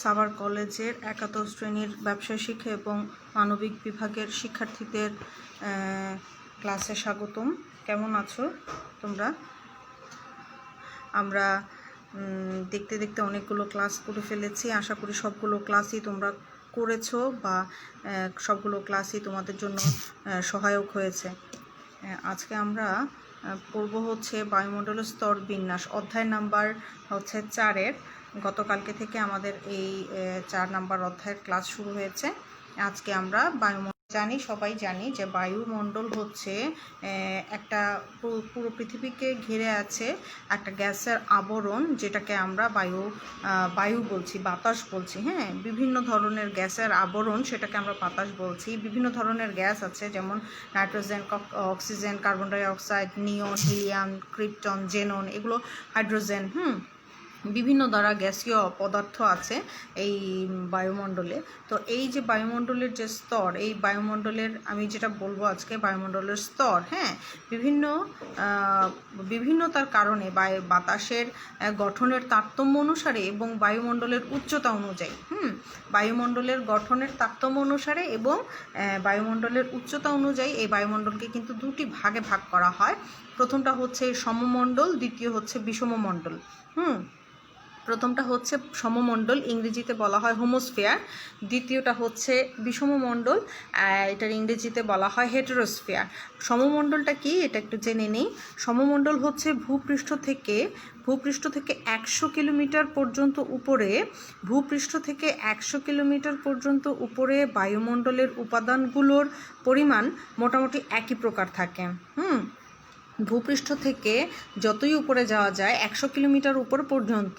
সাভার কলেজের একাদশ শ্রেণীর ব্যবসায় শিক্ষা এবং মানবিক বিভাগের শিক্ষার্থীদের ক্লাসে স্বাগতম। কেমন আছো তোমরা? আমরা দেখতে দেখতে অনেকগুলো ক্লাস করে ফেলেছি। আশা করি সবগুলো ক্লাসই তোমরা করেছো বা সবগুলো ক্লাসই তোমাদের জন্য সহায়ক হয়েছে। আজকে আমরা পড়ব হচ্ছে বায়ুমণ্ডলের স্তর বিন্যাস, অধ্যায় নাম্বার হচ্ছে 4-এর। গতকালকে থেকে আমাদের এই 4 নাম্বার অধ্যায়ের ক্লাস শুরু হয়েছে। আজকে আমরা সবাই জানি যে বায়ুমণ্ডল হচ্ছে একটা পুরো পৃথিবীকে ঘিরে আছে একটা গ্যাসের আবরণ, যেটাকে আমরা বায়ু বলছি, বাতাস বলছি। হ্যাঁ, বিভিন্ন ধরনের গ্যাসের আবরণ, সেটাকে আমরা বাতাস বলছি। বিভিন্ন ধরনের গ্যাস আছে, যেমন nitrogen, oxygen, carbon die oxide, নিয়ন, হিলিয়াম, ক্রিপ্টন, জেনন, এগুলো হাইড্রোজেন। বিভিন্ন দ্বারা গ্যাসীয় পদার্থ আছে এই বায়ুমণ্ডলে। তো এই যে বায়ুমণ্ডলের যে স্তর, এই বায়ুমণ্ডলের আমি যেটা বলবো আজকে, বায়ুমণ্ডলের স্তর, হ্যাঁ, বিভিন্নতার কারণে বাতাসের গঠনের তারতম্য অনুসারে এবং বায়ুমণ্ডলের উচ্চতা অনুযায়ী, বায়ুমণ্ডলের গঠনের তারতম্য অনুসারে এবং বায়ুমণ্ডলের উচ্চতা অনুযায়ী এই বায়ুমণ্ডলকে কিন্তু দুটি ভাগে ভাগ করা হয়। প্রথমটা হচ্ছে সমমণ্ডল, দ্বিতীয় হচ্ছে বিষমমণ্ডল। প্রথমটা হচ্ছে সমমণ্ডল, ইংরেজিতে বলা হয় হোমোস্ফিয়ার। দ্বিতীয়টা হচ্ছে বিষমমণ্ডল, এটার ইংরেজিতে বলা হয় হেটেরোস্ফিয়ার। সমমণ্ডলটা কি, এটা একটু জেনে নেই। সমমণ্ডল হচ্ছে ভূপৃষ্ঠ থেকে 100 কিলোমিটার পর্যন্ত উপরে, বায়ুমণ্ডলের উপাদানগুলোর পরিমাণ মোটামুটি একই প্রকার থাকে। ভূপৃষ্ঠ থেকে যতই উপরে যাওয়া যায় 100 কিলোমিটার উপর পর্যন্ত,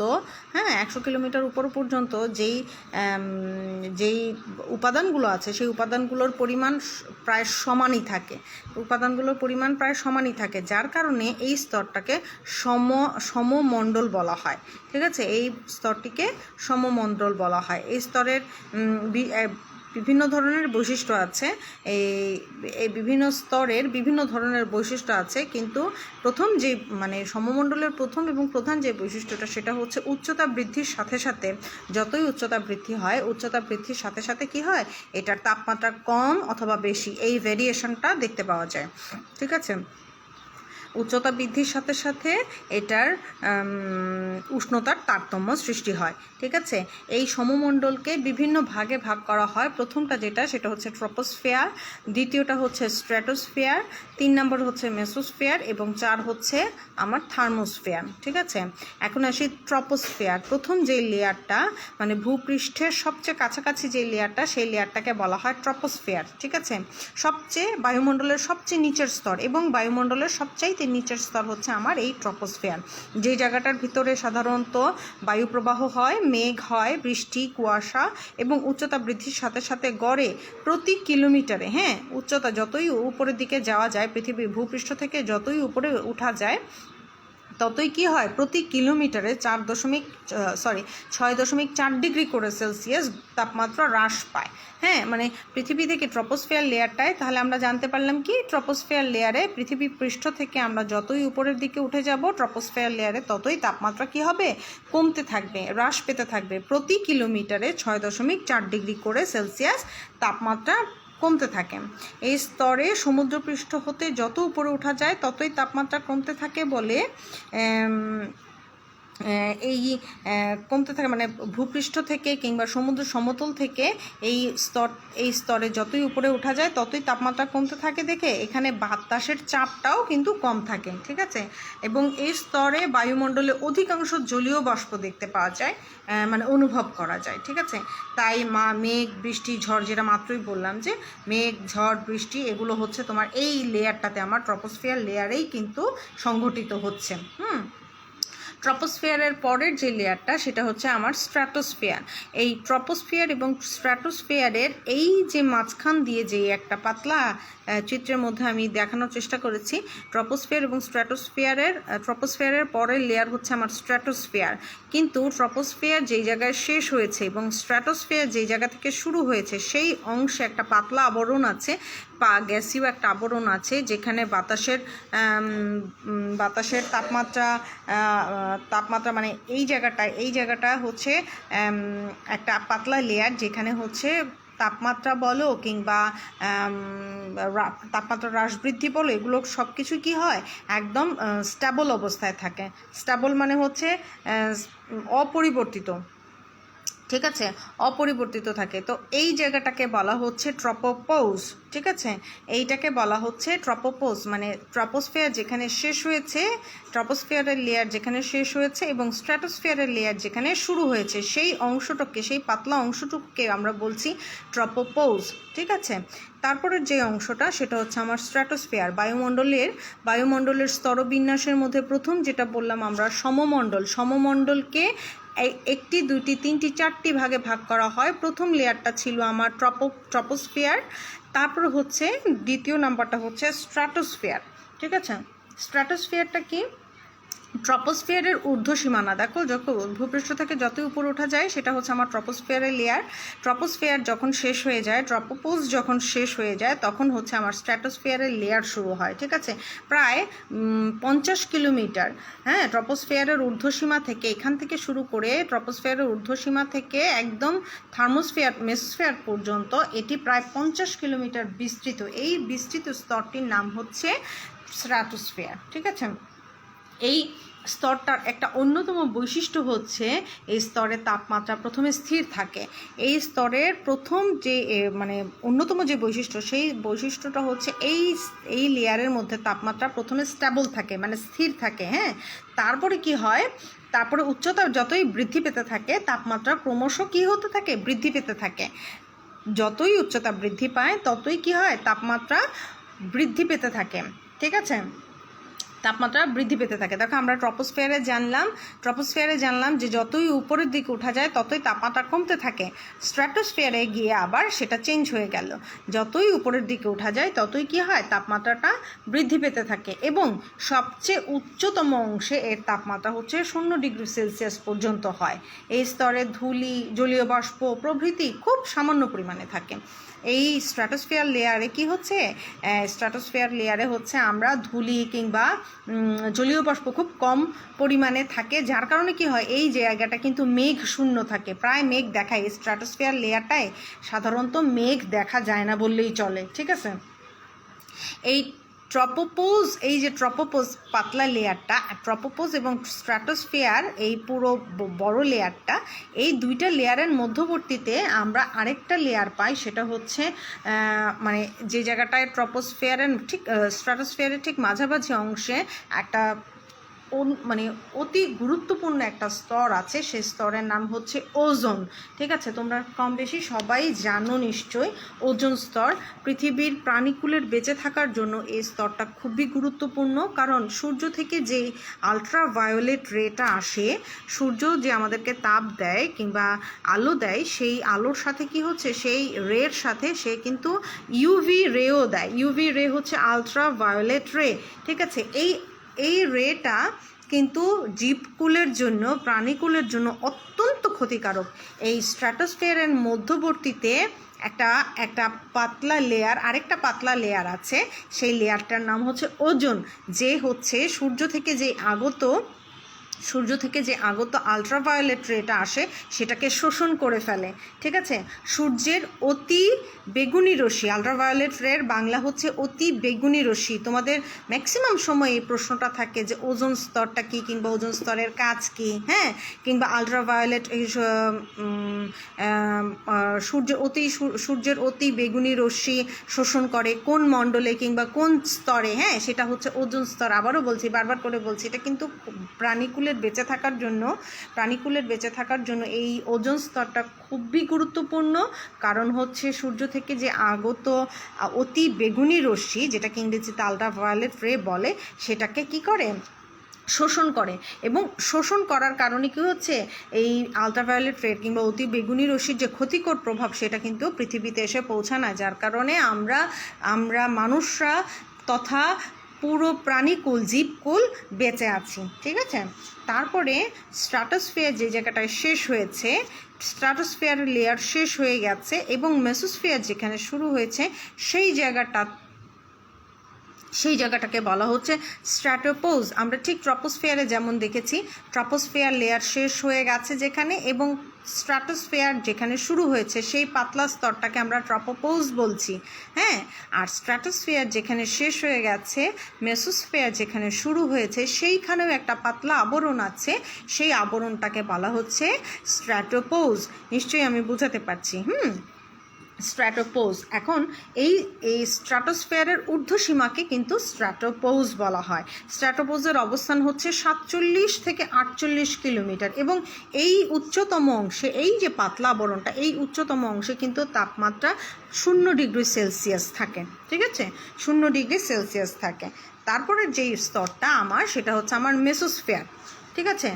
100 কিলোমিটার উপর পর্যন্ত যেই উপাদানগুলো আছে, সেই উপাদানগুলোর পরিমাণ প্রায় সমানই থাকে, যার কারণে এই স্তরটাকে সমমণ্ডল বলা হয়। ঠিক আছে, এই স্তরটিকে সমমণ্ডল বলা হয়। এই স্তরের বিভিন্ন ধরনের বৈশিষ্ট্য আছে। এই বিভিন্ন স্তরের বিভিন্ন ধরনের বৈশিষ্ট্য আছে, কিন্তু সমমণ্ডলের প্রথম এবং প্রধান যে বৈশিষ্ট্যটা, সেটা হচ্ছে উচ্চতা বৃদ্ধির সাথে সাথে, যতই উচ্চতা বৃদ্ধি হয়, উচ্চতা বৃদ্ধির সাথে সাথে কি হয়, এটার তাপমাত্রা কম অথবা বেশি, এই ভেরিয়েশনটা দেখতে পাওয়া যায়। ঠিক আছে, উচ্চতা বৃদ্ধির সাথে সাথে এটার উষ্ণতার তারতম্য সৃষ্টি হয়। ঠিক আছে, এই সমমণ্ডলকে বিভিন্ন ভাগে ভাগ করা হয়। প্রথমটা সেটা হচ্ছে ট্রপোস্ফিয়ার, দ্বিতীয়টা হচ্ছে স্ট্র্যাটোস্ফিয়ার, 3 নম্বর হচ্ছে মেসোস্ফিয়ার এবং 4 হচ্ছে আমার থার্মোস্ফিয়ার। ঠিক আছে, এখন আসি ট্রপোস্ফিয়ার। প্রথম যে লেয়ারটা, মানে ভূপৃষ্ঠের সবচেয়ে কাছাকাছি যে লেয়ারটা, সেই লেয়ারটাকে বলা হয় ট্রপোস্ফিয়ার। ঠিক আছে, বায়ুমণ্ডলের সবচেয়ে নিচের স্তর এবং বায়ুমণ্ডলের সবচাইতে নিচের স্তর হচ্ছে আমার এই ট্রপোস্ফিয়ার, যে জায়গাটার ভিতরে সাধারণত বায়ু প্রবাহ হয়, মেঘ হয়, বৃষ্টি, কুয়াশা, এবং উচ্চতা বৃদ্ধির সাথে সাথে গড়ে প্রতি কিলোমিটারে, উচ্চতা যতই উপরের দিকে যাওয়া যায়, ভূপৃষ্ঠ থেকে যতই উপরে উঠা যায়, ততই কি হয়, প্রতি কিলোমিটারে 6.4 ডিগ্রি করে সেলসিয়াস তাপমাত্রা হ্রাস পায়। মানে পৃথিবী থেকে ট্রপোস্ফিয়ার লেয়ারটায়, তাহলে আমরা জানতে পারলাম কি, ট্রপোস্ফিয়ার লেয়ারে পৃথিবী পৃষ্ঠ থেকে আমরা যতই উপরের দিকে উঠে যাব, ট্রপোস্ফিয়ার লেয়ারে ততই তাপমাত্রা কি হবে, কমতে থাকবে, হ্রাস পেতে থাকবে। প্রতি কিলোমিটারে 6.4 ডিগ্রি করে সেলসিয়াস তাপমাত্রা কমতে থাকে। এই স্তরে সমুদ্রপৃষ্ঠ হতে যত উপরে ওঠা যায় ততই তাপমাত্রা কমতে থাকে বলে মানে ভূপৃষ্ঠ থেকে কিংবা সমুদ্র সমতল থেকে এই স্তরে যতই উপরে ওঠা যায় ততই তাপমাত্রা কমতে থাকে দেখে এখানে বাতাসের চাপটাও কিন্তু কম থাকে। ঠিক আছে, এবং এই স্তরে বায়ুমণ্ডলে অধিকাংশ জলীয় বাষ্প দেখতে পাওয়া যায়, মানে অনুভব করা যায়। ঠিক আছে, তাই মেঘ, বৃষ্টি, ঝড়, যেটা মাত্রই বললাম যে মেঘ, ঝড়, বৃষ্টি, এগুলো হচ্ছে তোমার এই লেয়ারটাতে, আমার ট্রপোস্ফিয়ার লেয়ারেই কিন্তু সংঘটিত হচ্ছে। ট্রপোস্ফিয়ারের পরের যে লেয়ারটা, সেটা হচ্ছে আমার স্ট্র্যাটোস্ফিয়ার। এই ট্রপোস্ফিয়ার এবং স্ট্র্যাটোস্ফিয়ারের এই যে মাঝখান দিয়ে যে একটা পাতলা চিত্রের মধ্যে আমি দেখানোর চেষ্টা করেছি, ট্রপোস্ফিয়ারের পরের লেয়ার হচ্ছে আমার স্ট্র্যাটোস্ফিয়ার। কিন্তু ট্রপোস্ফিয়ার যেই জায়গায় শেষ হয়েছে এবং স্ট্র্যাটোস্ফিয়ার যেই জায়গা থেকে শুরু হয়েছে, সেই অংশে একটা পাতলা আবরণ আছে। গ্যাসীয় একটা আবরণ আছে যেখানে বাতাসের তাপমাত্রা মানে এই জায়গাটা হচ্ছে একটা পাতলা লেয়ার, যেখানে হচ্ছে তাপমাত্রা বলো কিংবা তাপমাত্রা হ্রাস বৃদ্ধি বলো, এগুলো সব কিছু কী হয়, একদম স্ট্যাবল অবস্থায় থাকে। স্ট্যাবল মানে হচ্ছে অপরিবর্তিত, ঠিক আছে, অপরিবর্তিত থাকে। তো এই জায়গাটাকে বলা হচ্ছে ট্রপোপোজ, ঠিক আছে, এইটাকে বলা হচ্ছে ট্রপোপোজ, মানে ট্রপোস্ফিয়ার যেখানে শেষ হয়েছে, ট্রপোস্ফিয়ারের লেয়ার যেখানে শেষ হয়েছে এবং স্ট্র্যাটোস্ফিয়ারের লেয়ার যেখানে শুরু হয়েছে, সেই অংশটাকে, সেই পাতলা অংশটুকুকে আমরা বলছি ট্রপোপোজ, ঠিক আছে। তারপরের যে অংশটা সেটা হচ্ছে আমার স্ট্র্যাটোস্ফিয়ার, বায়ুমণ্ডলের স্তরবিন্যাসের মধ্যে প্রথম যেটা বললাম আমরা সমমণ্ডলকে একটি, দুইটি, তিনটি, চারটি ভাগে ভাগ করা হয়। প্রথম লেয়ারটা ছিল আমার ট্রপোস্ফিয়ার, তারপর হচ্ছে দ্বিতীয় নাম্বারটা হচ্ছে স্ট্র্যাটোস্ফিয়ার, ঠিক আছে। স্ট্র্যাটোস্ফিয়ারটা কি? ট্রপোস্ফিয়ারের ঊর্ধ্বসীমানা, দেখো যখন ভূপৃষ্ঠ থেকে যতই উপরে ওঠা যায় সেটা হচ্ছে আমার ট্রপোস্ফিয়ারের লেয়ার। ট্রপোস্ফিয়ার যখন শেষ হয়ে যায়, ট্রপোপোজ যখন শেষ হয়ে যায়, তখন হচ্ছে আমার স্ট্র্যাটোস্ফিয়ারের লেয়ার শুরু হয়, ঠিক আছে। প্রায় 50 কিলোমিটার, হ্যাঁ, ট্রপোস্ফিয়ারের ঊর্ধ্বসীমা থেকে, এখান থেকে শুরু করে ট্রপোস্ফিয়ারের ঊর্ধ্বসীমা থেকে একদম মেসোস্ফিয়ার পর্যন্ত এটি প্রায় 50 কিলোমিটার বিস্তৃত। এই বিস্তৃত স্তরটির নাম হচ্ছে স্ট্র্যাটোস্ফিয়ার, ঠিক আছে। এই স্তরটার একটা অন্যতম বৈশিষ্ট্য হচ্ছে এই স্তরের তাপমাত্রা প্রথমে স্থির থাকে। এই স্তরের প্রথম যে মানে অন্যতম যে বৈশিষ্ট্য, সেই বৈশিষ্ট্যটা হচ্ছে এই লেয়ারের মধ্যে তাপমাত্রা প্রথমে স্ট্যাবল থাকে, মানে স্থির থাকে, হ্যাঁ। তারপরে কি হয়, তারপরে উচ্চতা যতই বৃদ্ধি পেতে থাকে, তাপমাত্রা ক্রমশ কী হতে থাকে, বৃদ্ধি পেতে থাকে। যতই উচ্চতা বৃদ্ধি পায় ততই কি হয়, তাপমাত্রা বৃদ্ধি পেতে থাকে, ঠিক আছে, তাপমাত্রা বৃদ্ধি পেতে থাকে। দেখো আমরা ট্রপোস্ফিয়ারে জানলাম যে যতই উপরের দিকে ওঠা যায় ততই তাপমাত্রা কমতে থাকে। স্ট্র্যাটোস্ফিয়ারে গিয়ে আবার সেটা চেঞ্জ হয়ে গেল, যতই উপরের দিকে ওঠা যায় ততই কি হয়, তাপমাত্রাটা বৃদ্ধি পেতে থাকে এবং সবচেয়ে উচ্চতম অংশে এর তাপমাত্রা হচ্ছে 0 ডিগ্রি সেলসিয়াস পর্যন্ত হয়। এই স্তরে ধূলি, জলীয় বাষ্প প্রভৃতি খুব সামান্য পরিমাণে থাকে। এই স্ট্র্যাটোস্ফিয়ার লেয়ারে কি হচ্ছে, স্ট্র্যাটোস্ফিয়ার লেয়ারে হচ্ছে আমরা ধূলি কিংবা জলীয় বাষ্প খুব কম পরিমাণে থাকে, যার কারণে কি হয়, এই জায়গাটা কিন্তু মেঘ শূন্য থাকে, প্রায় মেঘ দেখায়। স্ট্র্যাটোস্ফিয়ার লেয়ারটায় সাধারণত মেঘ দেখা যায় না বললেই চলে, ঠিক আছে। এই যে ট্রপোপোজ পাতলা লেয়ারটা, ট্রপোপোজ এবং স্ট্র্যাটোস্ফিয়ার এই পুরো বড় লেয়ারটা, এই দুইটা লেয়ারের মধ্যবর্তীতে আমরা আরেকটা লেয়ার পাই, সেটা হচ্ছে মানে যে জায়গাটায় স্ট্র্যাটোস্ফিয়ারের ঠিক মাঝামাঝি অংশে একটা মানে অতি গুরুত্বপূর্ণ একটা স্তর আছে, সেই স্তরের নাম হচ্ছে ওজোন, ঠিক আছে। তোমরা কম বেশি সবাই জানো নিশ্চয়ই ওজোন স্তর। পৃথিবীর প্রাণীকুলের বেঁচে থাকার জন্য এই স্তরটা খুবই গুরুত্বপূর্ণ, কারণ সূর্য থেকে যে আলট্রাভায়োলেট রেটা আসে, সূর্য যে আমাদেরকে তাপ দেয় কিংবা আলো দেয়, সেই আলোর সাথে কি হচ্ছে, সেই রের সাথে সে কিন্তু ইউভি রেও দেয়। ইউভি রে হচ্ছে আলট্রাভায়োলেট রে, ঠিক আছে। এই রেটা কিন্তু জীবকুলের জন্য, প্রাণীকুলের জন্য অত্যন্ত ক্ষতিকারক। এই স্ট্র্যাটোস্ফিয়ারের মধ্যবর্তীতে একটা পাতলা লেয়ার, আরেকটা পাতলা লেয়ার আছে, সেই লেয়ারটার নাম হচ্ছে ওজোন, যে হচ্ছে সূর্য থেকে যে আগত আলট্রাভায়োলেট রেটা আসে সেটাকে শোষণ করে ফেলে, ঠিক আছে। সূর্যের অতি বেগুনি রশ্মি, আলট্রাভায়োলেট রের বাংলা হচ্ছে অতি বেগুনি রশ্মি। তোমাদের ম্যাক্সিমাম সময় এই প্রশ্নটা থাকে যে ওজোন স্তরটা কী, কিংবা ওজোন স্তরের কাজ কী, হ্যাঁ, কিংবা আলট্রাভায়োলেট সূর্যের অতি বেগুনি রশ্মি শোষণ করে কোন মণ্ডলে কিংবা কোন স্তরে, হ্যাঁ, সেটা হচ্ছে ওজোন স্তর। আবারও বলছি, বারবার করে বলছি, এটা কিন্তু প্রাণীকুলের বেঁচে থাকার জন্য এই ওজোন স্তরটা খুবই গুরুত্বপূর্ণ, কারণ হচ্ছে সূর্য থেকে যে আগত অতি বেগুনি রশ্মি, যেটাকে ইংরেজিতে আলট্রাভায়োলেট রে বলে, সেটাকে কি করে, শোষণ করে। এবং শোষণ করার কারণে কি হচ্ছে, এই আলট্রাভায়োলেট রে কিংবা অতি বেগুনি রশ্মির যে ক্ষতিকর প্রভাব, সেটা কিন্তু পৃথিবীতে এসে পৌঁছায় না, যার কারণে আমরা মানুষরা তথা পুরো প্রাণীকুল জীবকুল বেঁচে আছি, ঠিক আছে। তারপরে স্ট্র্যাটোস্ফিয়ার যে জায়গাটায় শেষ হয়েছে, স্ট্র্যাটোস্ফিয়ার লেয়ার শেষ হয়ে গেছে এবং মেসোস্ফিয়ার যেখানে শুরু হয়েছে সেই জায়গাটাকে বলা হচ্ছে স্ট্র্যাটোপোজ। আমরা ঠিক ট্রপোস্ফিয়ারে যেমন দেখেছি, ট্রপোস্ফিয়ার লেয়ার শেষ হয়ে গেছে যেখানে, এবং স্ট্র্যাটোস্ফিয়ার যেখানে শুরু হয়েছে সেই পাতলা স্তরটাকে আমরা ট্রপোপোজ বলছি, হ্যাঁ। আর স্ট্র্যাটোস্ফিয়ার যেখানে শেষ হয়ে গেছে, মেসোস্ফিয়ার যেখানে শুরু হয়েছে সেইখানেও একটা পাতলা আবরণ আছে, সেই আবরণটাকে বলা হচ্ছে স্ট্র্যাটোপোজ। নিশ্চয়ই আমি বোঝাতে পারছি। স্ট্র্যাটোপোজ। এখন এই স্ট্র্যাটোস্ফিয়ারের ঊর্ধ্বসীমাকে কিন্তু স্ট্র্যাটোপোজ বলা হয়। স্ট্র্যাটোপোজের অবস্থান হচ্ছে 47 থেকে 48 কিলোমিটার, এবং এই উচ্চতম অংশে, এই যে পাতলা আবরণটা, এই উচ্চতম অংশে কিন্তু তাপমাত্রা 0 ডিগ্রি সেলসিয়াস থাকে, ঠিক আছে, 0 ডিগ্রি সেলসিয়াস থাকে। তারপরে যেই স্তরটা আমার, সেটা হচ্ছে আমার মেসোস্ফিয়ার, ঠিক আছে।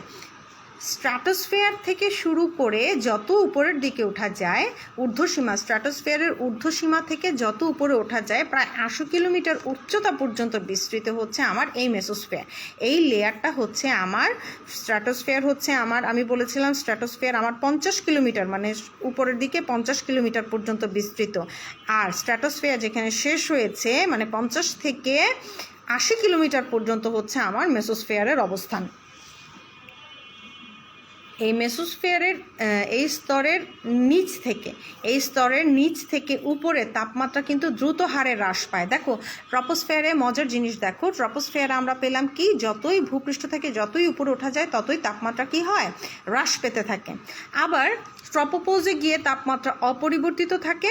স্ট্র্যাটোস্ফিয়ার থেকে শুরু করে যত উপরের দিকে ওঠা যায়, ঊর্ধ্বসীমা, স্ট্র্যাটোস্ফিয়ারের ঊর্ধ্বসীমা থেকে যত উপরে ওঠা যায়, প্রায় 80 কিলোমিটার উচ্চতা পর্যন্ত বিস্তৃত হচ্ছে আমার এই মেসোস্ফিয়ার। এই লেয়ারটা হচ্ছে আমার স্ট্র্যাটোস্ফিয়ার, হচ্ছে আমার, আমি বলেছিলাম স্ট্র্যাটোস্ফিয়ার আমার 50 কিলোমিটার, মানে উপরের দিকে 50 কিলোমিটার পর্যন্ত বিস্তৃত। আর স্ট্র্যাটোস্ফিয়ার যেখানে শেষ হয়েছে, মানে 50 থেকে 80 কিলোমিটার পর্যন্ত হচ্ছে আমার মেসোস্ফিয়ারের অবস্থান। এই মেসোস্ফিয়ারের এই স্তরের নিচ থেকে উপরে তাপমাত্রা কিন্তু দ্রুত হারে হ্রাস পায়। দেখো ট্রপোস্ফিয়ারে মজার জিনিস দেখো, ট্রপোস্ফিয়ারে আমরা পেলাম কি, যতই ভূপৃষ্ঠ থেকে যতই উপরে ওঠা যায় ততই তাপমাত্রা কি হয়, হ্রাস পেতে থাকে। আবার ট্রপোপোজে গিয়ে তাপমাত্রা অপরিবর্তিত থাকে,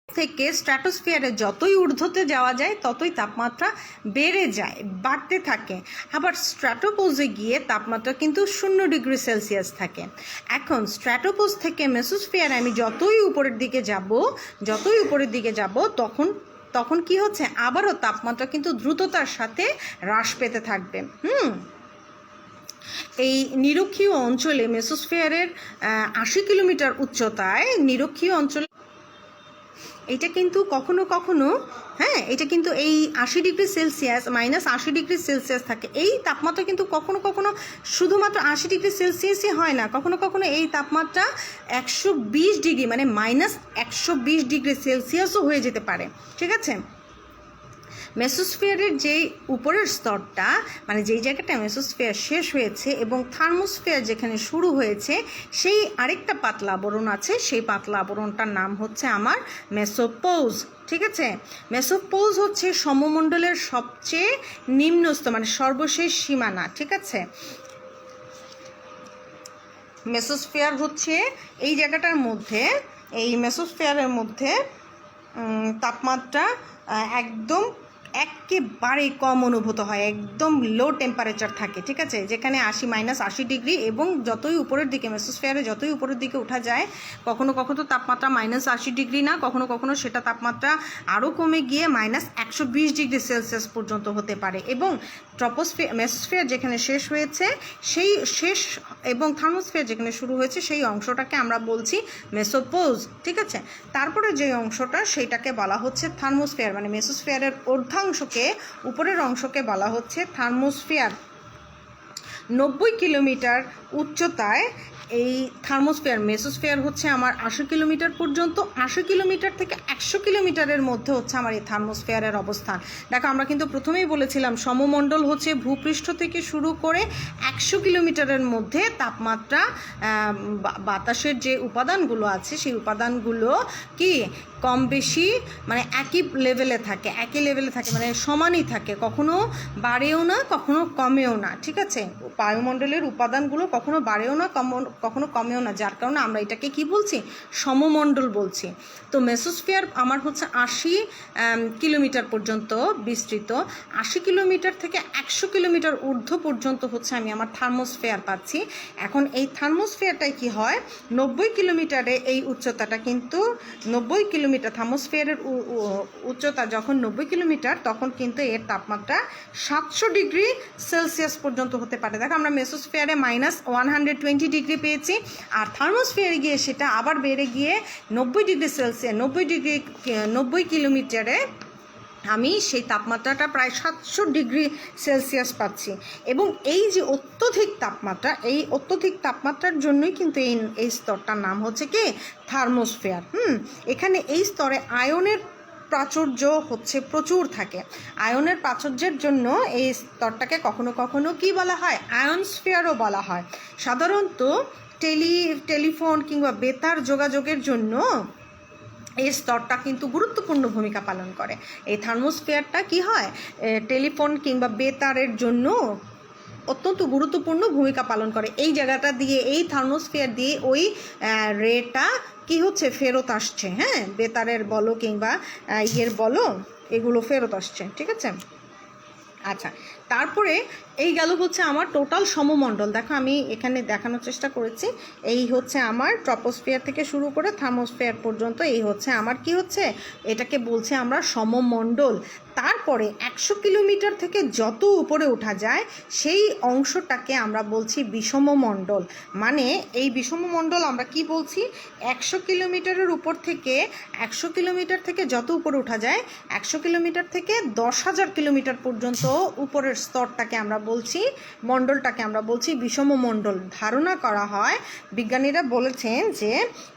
থেকে স্ট্র্যাটোস্ফিয়ারে যতই ঊর্ধ্বতে যাওয়া যায় ততই তাপমাত্রা বাড়তে থাকে। আবার স্ট্র্যাটোপোজে গিয়ে তাপমাত্রা কিন্তু 0 ডিগ্রি সেলসিয়াস থাকে। এখন স্ট্র্যাটোপোজ থেকে মেসোস্ফিয়ারে আমি যতই উপরের দিকে যাব তখন কি হচ্ছে, আবারও তাপমাত্রা কিন্তু দ্রুততার সাথে হ্রাস পেতে থাকবে। এই নিরক্ষীয় অঞ্চলে, মেসোস্ফিয়ারের 80 কিলোমিটার উচ্চতায় নিরক্ষীয় অঞ্চলে এটা কিন্তু কখনো কখনো, এটা কিন্তু এই 80 ডিগ্রি সেলসিয়াস, -80 ডিগ্রি সেলসিয়াস থাকে। এই তাপমাত্রা কিন্তু কখনো কখনো শুধুমাত্র 80 ডিগ্রি সেলসিয়াসই হয় না, কখনো কখনো এই তাপমাত্রা 120 ডিগ্রি, মানে -120 ডিগ্রি সেলসিয়াসও হয়ে যেতে পারে, ঠিক আছে। মেসোস্ফিয়ারের যেই উপরের স্তরটা, মানে যেই জায়গাটা মেসোস্ফিয়ার শেষ হয়েছে এবং থার্মোস্ফিয়ার যেখানে শুরু হয়েছে, সেই আরেকটা পাতলা আবরণ আছে, সেই পাতলা আবরণটার নাম হচ্ছে আমার মেসোপোজ, ঠিক আছে। মেসোপোজ হচ্ছে সমমণ্ডলের সবচেয়ে নিম্নস্থ, মানে সর্বশেষ সীমানা, ঠিক আছে। মেসোস্ফিয়ার হচ্ছে এই জায়গাটার মধ্যে, এই মেসোস্ফিয়ারের মধ্যে তাপমাত্রা একদম একেবারেই কম অনুভূত হয়, একদম লো টেম্পারেচার থাকে, ঠিক আছে, যেখানে -80 ডিগ্রি, এবং যতই উপরের দিকে, মেসোস্ফিয়ারে যতই উপরের দিকে ওঠা যায়, কখনো কখনো তাপমাত্রা -80 ডিগ্রি না, কখনো কখনো সেটা তাপমাত্রা আরও কমে গিয়ে -120 ডিগ্রি সেলসিয়াস পর্যন্ত হতে পারে। এবং মেসোস্ফিয়ার যেখানে শেষ হয়েছে এবং থার্মোস্ফিয়ার যেখানে শুরু হয়েছে সেই অংশটাকে আমরা বলছি মেসোপোজ, ঠিক আছে। তারপরে যে অংশটা, সেইটাকে বলা হচ্ছে থার্মোস্ফিয়ার, মানে মেসোস্ফিয়ারের উপরের অংশকে বলা হচ্ছে থার্মোস্ফিয়ার। 90 কিলোমিটার উচ্চতায় এই থার্মোস্ফিয়ার, মেসোস্ফিয়ার হচ্ছে আমার 80 কিলোমিটার পর্যন্ত, 80 কিলোমিটার থেকে 100 কিলোমিটারের মধ্যে হচ্ছে আমার এই থার্মোস্ফিয়ারের অবস্থান। দেখো আমরা কিন্তু প্রথমেই বলেছিলাম সমমণ্ডল হচ্ছে ভূপৃষ্ঠ থেকে শুরু করে 100 কিলোমিটারের মধ্যে তাপমাত্রা, বাতাসের যে উপাদানগুলো আছে সেই উপাদানগুলো কি কম বেশি, মানে একই লেভেলে থাকে, মানে সমানই থাকে, কখনো বাড়েও না কখনো কমেও না, ঠিক আছে। বায়ুমণ্ডলের উপাদানগুলো কখনো বাড়েও না কখনো কমেও না, যার কারণে আমরা এটাকে কি বলছি, সমমণ্ডল বলছি। তো মেসোস্ফিয়ার আমার হচ্ছে 80 কিলোমিটার পর্যন্ত বিস্তৃত, 80 কিলোমিটার থেকে 100 কিলোমিটার ঊর্ধ্ব পর্যন্ত হচ্ছে আমি আমার থার্মোস্ফিয়ার পাচ্ছি। এখন এই থার্মোস্ফিয়ারটাই কি হয়, 90 কিলোমিটারে এই উচ্চতাটা কিন্তু 90 কিলোমিটার, থার্মোস্ফিয়ারের উচ্চতা যখন 90 কিলোমিটার, তখন কিন্তু এর তাপমাত্রা 700 ডিগ্রি সেলসিয়াস পর্যন্ত হতে পারে। দেখো আমরা মেসোস্ফিয়ারে -120 ডিগ্রি পেয়েছি, আর থার্মোস্ফিয়ারে গিয়ে সেটা আবার বেড়ে গিয়ে 90 ডিগ্রি সেলসিয়াস, 90 কিলোমিটারে আমি সেই তাপমাত্রাটা প্রায় 700 ডিগ্রি সেলসিয়াস পাচ্ছি। এবং এই যে অত্যধিক তাপমাত্রা, এই অত্যধিক তাপমাত্রার জন্যই কিন্তু এই স্তরটার নাম হচ্ছে কি থার্মোস্ফিয়ার। এখানে এই স্তরে আয়নের প্রাচুর্য হচ্ছে প্রচুর থাকে। আয়নের প্রাচুর্যের জন্য এই স্তরটাকে কখনো কখনো কি বলা হয়, আয়নস্ফিয়ারও বলা হয়। সাধারণত টেলিফোন কিংবা বেতার যোগাযোগের জন্য এই স্তরটা কিন্তু গুরুত্বপূর্ণ ভূমিকা পালন করে। এই থার্মোস্ফিয়ারটা কি হয়, টেলিফোন কিংবা বেতারের জন্য অত্যন্ত গুরুত্বপূর্ণ ভূমিকা পালন করে। এই জায়গাটা দিয়ে, এই থার্মোস্ফিয়ার দিয়ে ওই রেটা কি হচ্ছে, ফেরত আসছে। হ্যাঁ, বেতারের বলো কিংবা বলো, এগুলো ফেরত আসছে। ঠিক আছে, আচ্ছা। তারপরে এই গেল হচ্ছে আমার টোটাল সমমণ্ডল। দেখো আমি এখানে দেখানোর চেষ্টা করেছি। এই হচ্ছে আমার ট্রপোস্ফিয়ার থেকে শুরু করে থার্মোস্ফিয়ার পর্যন্ত এই হচ্ছে আমার কি হচ্ছে, এটাকে বলছে আমরা সমমণ্ডল। তারপরে 100 কিলোমিটার থেকে যত উপরে ওঠা যায় সেই অংশটাকে আমরা বলছি বিষমমণ্ডল। মানে এই বিষমমণ্ডল আমরা কি বলছি, 100 কিলোমিটারের উপর থেকে 100 কিলোমিটার থেকে যত উপরে ওঠা যায়, 100 কিলোমিটার থেকে 10,000 কিলোমিটার পর্যন্ত উপরের স্তরটাকে আমরা বলছি, মণ্ডলটাকে আমরা বলছি বিষমমণ্ডল। ধারণা করা হয়, বিজ্ঞানীরা বলেছেন যে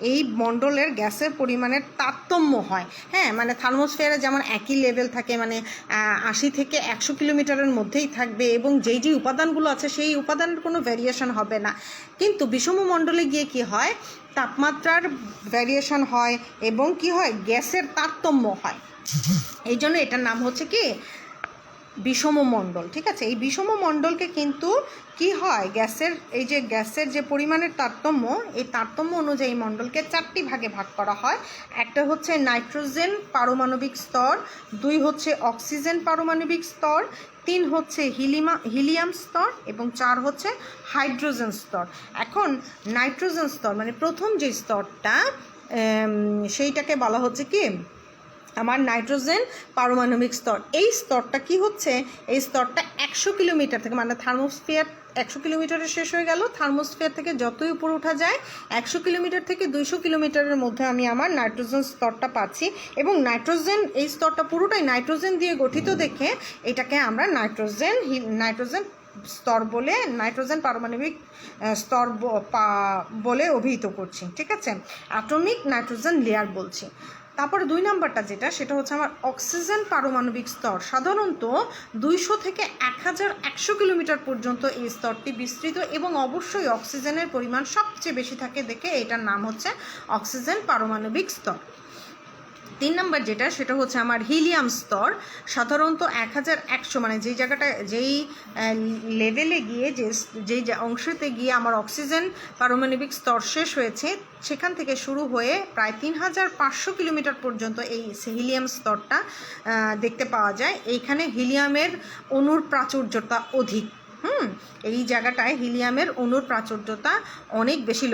এই মণ্ডলের গ্যাসের পরিমাণের তারতম্য হয়। হ্যাঁ, মানে থার্মোস্ফিয়ারে যেমন একই লেভেল থাকে, মানে 80 থেকে 100 কিলোমিটারের মধ্যেই থাকবে এবং যেই যেই উপাদানগুলো আছে সেই উপাদানের কোনো ভ্যারিয়েশন হবে না। কিন্তু বিষমমণ্ডলে গিয়ে কি হয়, তাপমাত্রার ভ্যারিয়েশন হয় এবং কি হয়, গ্যাসের তারতম্য হয়। এই জন্য এটার নাম হচ্ছে কি বিষমমণ্ডল। ঠিক আছে, এই বিষমমণ্ডলকে কিন্তু কি হয়, গ্যাসের যে পরিমাণের তারতম্য, এই তারতম্য অনুযায়ী মণ্ডলকে 4টি ভাগে ভাগ করা হয়। একটা হচ্ছে নাইট্রোজেন পারমাণবিক স্তর, 2 হচ্ছে অক্সিজেন পারমাণবিক স্তর, 3 হচ্ছে হিলিয়াম স্তর এবং 4 হচ্ছে হাইড্রোজেন স্তর। এখন নাইট্রোজেন স্তর মানে প্রথম যে স্তরটা, সেইটাকে বলা হচ্ছে কি আমার নাইট্রোজেন পারমাণবিক স্তর। এই স্তরটা কি হচ্ছে, এই স্তরটা 100 কিলোমিটার থেকে, মানে থার্মোস্ফিয়ার 100 কিলোমিটারে শেষ হয়ে গেল, থার্মোস্ফিয়ার থেকে যতই উপরে ওঠা যায় 100 কিলোমিটার থেকে 200 কিলোমিটারের মধ্যে আমি আমার নাইট্রোজেন স্তরটা পাচ্ছি। এবং নাইট্রোজেন, এই স্তরটা পুরোটাই নাইট্রোজেন দিয়ে গঠিত দেখে এটাকে আমরা নাইট্রোজেন স্তর বলে, নাইট্রোজেন পারমাণবিক স্তর বলে অভিহিত করছি। ঠিক আছে, অ্যাটমিক নাইট্রোজেন লেয়ার বলছি। তারপরে 2 নাম্বারটা সেটা হচ্ছে আমার অক্সিজেন পারমাণবিক স্তর। সাধারণত 200 থেকে 1100 কিলোমিটার পর্যন্ত এই স্তরটি বিস্তৃত এবং অবশ্যই অক্সিজেনের পরিমাণ সবচেয়ে বেশি থাকে দেখে এটার নাম হচ্ছে অক্সিজেন পারমাণবিক স্তর। 3 নাম্বার সেটা হচ্ছে আমার হিলিয়াম স্তর। সাধারণত 1100, মানে যেই লেভেলে গিয়ে, যেই অংশতে গিয়ে আমার অক্সিজেন পারমাণবিক স্তর শেষ হয়েছে, সেখান থেকে শুরু হয়ে প্রায় 3500 কিলোমিটার পর্যন্ত এই হিলিয়াম স্তরটা দেখতে পাওয়া যায়। এইখানে হিলিয়ামের অণুর প্রাচুর্যতা অধিক। এই জায়গাটায় হিলিয়ামের অণুর প্রাচুর্যতা অনেক বেশি।